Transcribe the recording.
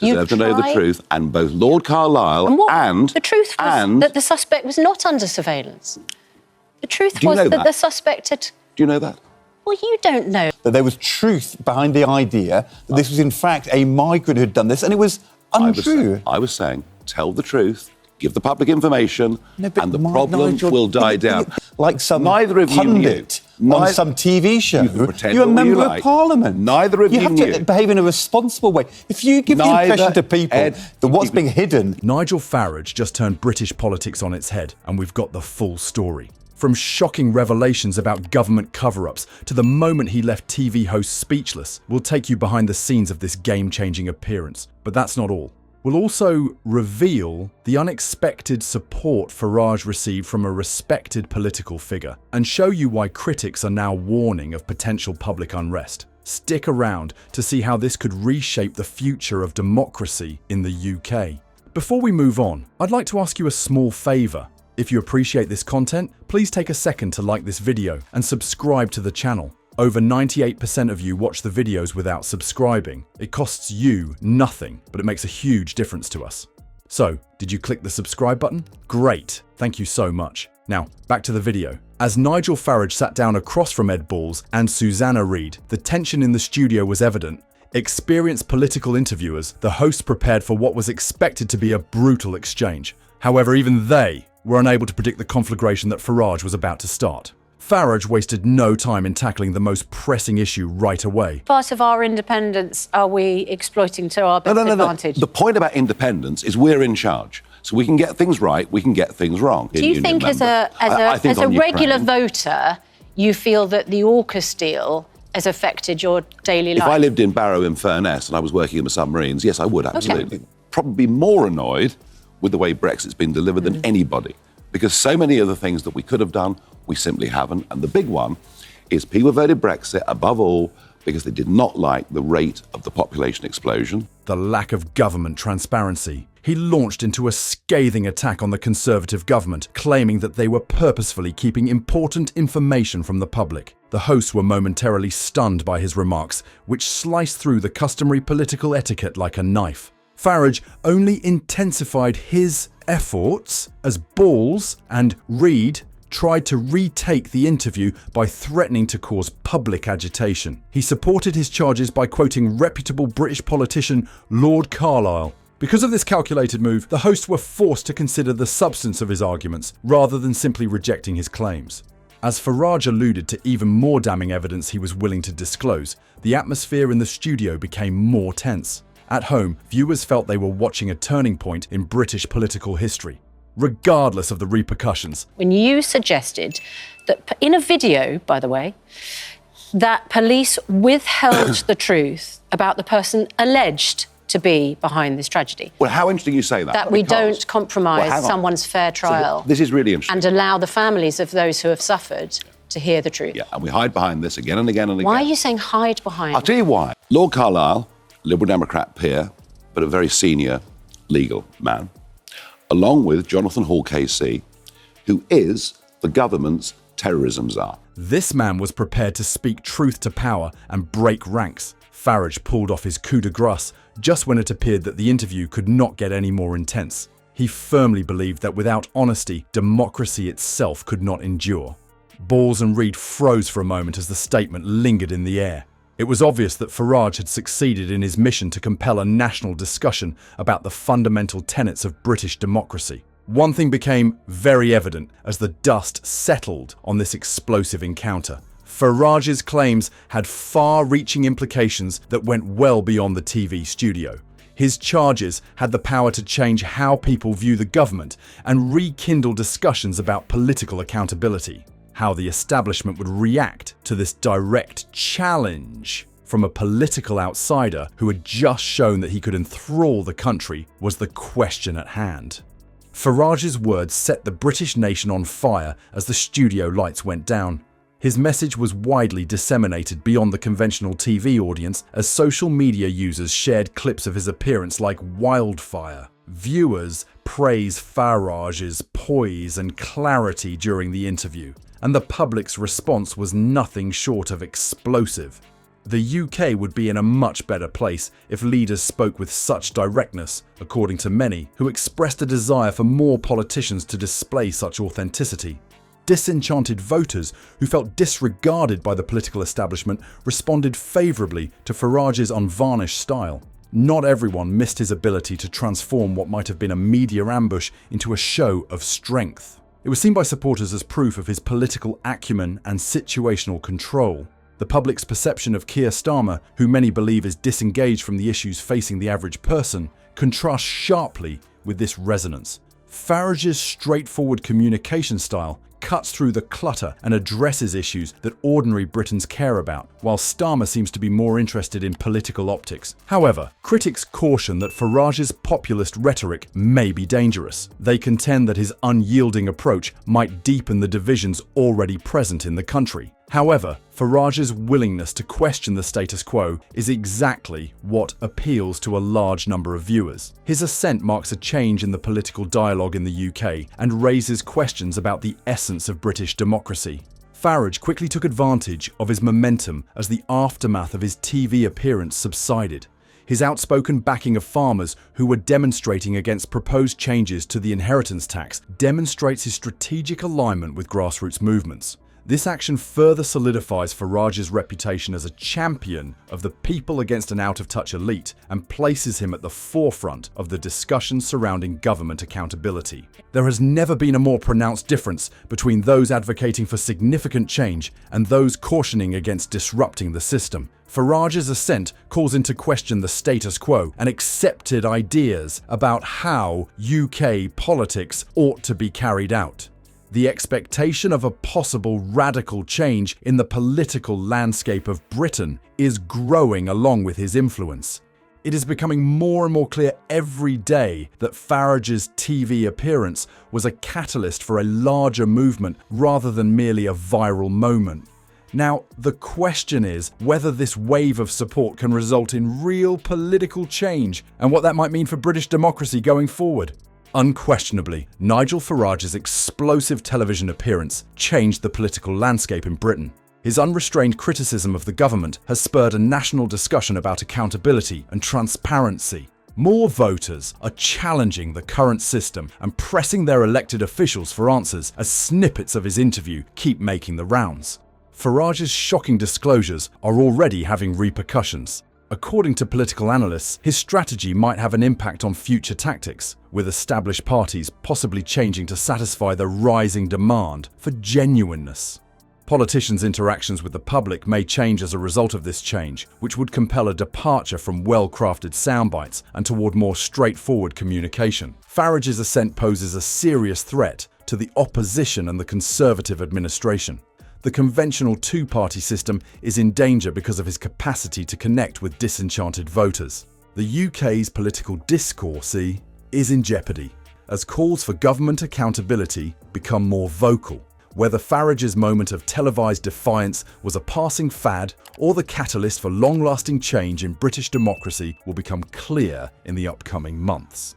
deserve to know the truth, and both Lord Carlisle and the truth was that the suspect was not under surveillance. The truth was that the suspect had... Do you know that? Well, you don't know. That there was truth behind the idea that this was, in fact, a migrant who had done this, and it was untrue. I was saying, tell the truth, give the public information, and the problem will die down. Like some Neither of pundit on some TV show. You're a member of Parliament. Neither of you have to behave in a responsible way. If you give the impression to people that what's being hidden... Nigel Farage just turned British politics on its head, and we've got the full story. From shocking revelations about government cover-ups to the moment he left TV hosts speechless, we'll take you behind the scenes of this game-changing appearance. But that's not all. We'll also reveal the unexpected support Farage received from a respected political figure and show you why critics are now warning of potential public unrest. Stick around to see how this could reshape the future of democracy in the UK. Before we move on, I'd like to ask you a small favour. If you appreciate this content, please take a second to like this video and subscribe to the channel. Over 98% of you watch the videos without subscribing. It costs you nothing, but it makes a huge difference to us. So, did you click the subscribe button? Great, thank you so much. Now, back to the video. As Nigel Farage sat down across from Ed Balls and Susanna Reid, the tension in the studio was evident. Experienced political interviewers, the hosts prepared for what was expected to be a brutal exchange. However, even they were unable to predict the conflagration that Farage was about to start. Farage wasted no time in tackling the most pressing issue right away. Part of our independence are we exploiting to our best advantage? The point about independence is we're in charge. So we can get things right, we can get things wrong. Do you think as a regular voter, you feel that the AUKUS deal has affected your daily life? If I lived in Barrow-in-Furness and I was working in the submarines, yes, I would, absolutely. Okay. Probably more annoyed with the way Brexit's been delivered than anybody. Because so many of the things that we could have done, we simply haven't. And the big one is people voted Brexit above all because they did not like the rate of the population explosion. The lack of government transparency. He launched into a scathing attack on the Conservative government, claiming that they were purposefully keeping important information from the public. The hosts were momentarily stunned by his remarks, which sliced through the customary political etiquette like a knife. Farage only intensified his efforts as Balls and Reid tried to retake the interview by threatening to cause public agitation. He supported his charges by quoting reputable British politician Lord Carlisle. Because of this calculated move, the hosts were forced to consider the substance of his arguments rather than simply rejecting his claims. As Farage alluded to even more damning evidence he was willing to disclose, the atmosphere in the studio became more tense. At home, viewers felt they were watching a turning point in British political history, regardless of the repercussions. When you suggested that, in a video, by the way, that police withheld the truth about the person alleged to be behind this tragedy. Well, how interesting you say that. That we don't compromise someone's fair trial. So this is really interesting. And allow the families of those who have suffered to hear the truth. Yeah, and we hide behind this again and again and again. Why are you saying hide behind? I'll tell you why. Lord Carlisle, Liberal Democrat peer, but a very senior legal man, along with Jonathan Hall KC, who is the government's terrorism czar. This man was prepared to speak truth to power and break ranks. Farage pulled off his coup de grace just when it appeared that the interview could not get any more intense. He firmly believed that without honesty, democracy itself could not endure. Balls and Reid froze for a moment as the statement lingered in the air. It was obvious that Farage had succeeded in his mission to compel a national discussion about the fundamental tenets of British democracy. One thing became very evident as the dust settled on this explosive encounter. Farage's claims had far-reaching implications that went well beyond the TV studio. His charges had the power to change how people view the government and rekindle discussions about political accountability. How the establishment would react to this direct challenge from a political outsider who had just shown that he could enthrall the country was the question at hand. Farage's words set the British nation on fire as the studio lights went down. His message was widely disseminated beyond the conventional TV audience as social media users shared clips of his appearance like wildfire. Viewers praised Farage's poise and clarity during the interview, and the public's response was nothing short of explosive. The UK would be in a much better place if leaders spoke with such directness, according to many, who expressed a desire for more politicians to display such authenticity. Disenchanted voters who felt disregarded by the political establishment responded favourably to Farage's unvarnished style. Not everyone missed his ability to transform what might have been a media ambush into a show of strength. It was seen by supporters as proof of his political acumen and situational control. The public's perception of Keir Starmer, who many believe is disengaged from the issues facing the average person, contrasts sharply with this resonance. Farage's straightforward communication style cuts through the clutter and addresses issues that ordinary Britons care about, while Starmer seems to be more interested in political optics. However, critics caution that Farage's populist rhetoric may be dangerous. They contend that his unyielding approach might deepen the divisions already present in the country. However, Farage's willingness to question the status quo is exactly what appeals to a large number of viewers. His ascent marks a change in the political dialogue in the UK and raises questions about the essence of British democracy. Farage quickly took advantage of his momentum as the aftermath of his TV appearance subsided. His outspoken backing of farmers who were demonstrating against proposed changes to the inheritance tax demonstrates his strategic alignment with grassroots movements. This action further solidifies Farage's reputation as a champion of the people against an out-of-touch elite and places him at the forefront of the discussion surrounding government accountability. There has never been a more pronounced difference between those advocating for significant change and those cautioning against disrupting the system. Farage's ascent calls into question the status quo and accepted ideas about how UK politics ought to be carried out. The expectation of a possible radical change in the political landscape of Britain is growing along with his influence. It is becoming more and more clear every day that Farage's TV appearance was a catalyst for a larger movement rather than merely a viral moment. Now, the question is whether this wave of support can result in real political change and what that might mean for British democracy going forward. Unquestionably, Nigel Farage's explosive television appearance changed the political landscape in Britain. His unrestrained criticism of the government has spurred a national discussion about accountability and transparency. More voters are challenging the current system and pressing their elected officials for answers as snippets of his interview keep making the rounds. Farage's shocking disclosures are already having repercussions. According to political analysts, his strategy might have an impact on future tactics, with established parties possibly changing to satisfy the rising demand for genuineness. Politicians' interactions with the public may change as a result of this change, which would compel a departure from well-crafted soundbites and toward more straightforward communication. Farage's ascent poses a serious threat to the opposition and the Conservative administration. The conventional two-party system is in danger because of his capacity to connect with disenchanted voters. The UK's political discourse is in jeopardy as calls for government accountability become more vocal. Whether Farage's moment of televised defiance was a passing fad or the catalyst for long-lasting change in British democracy will become clear in the upcoming months.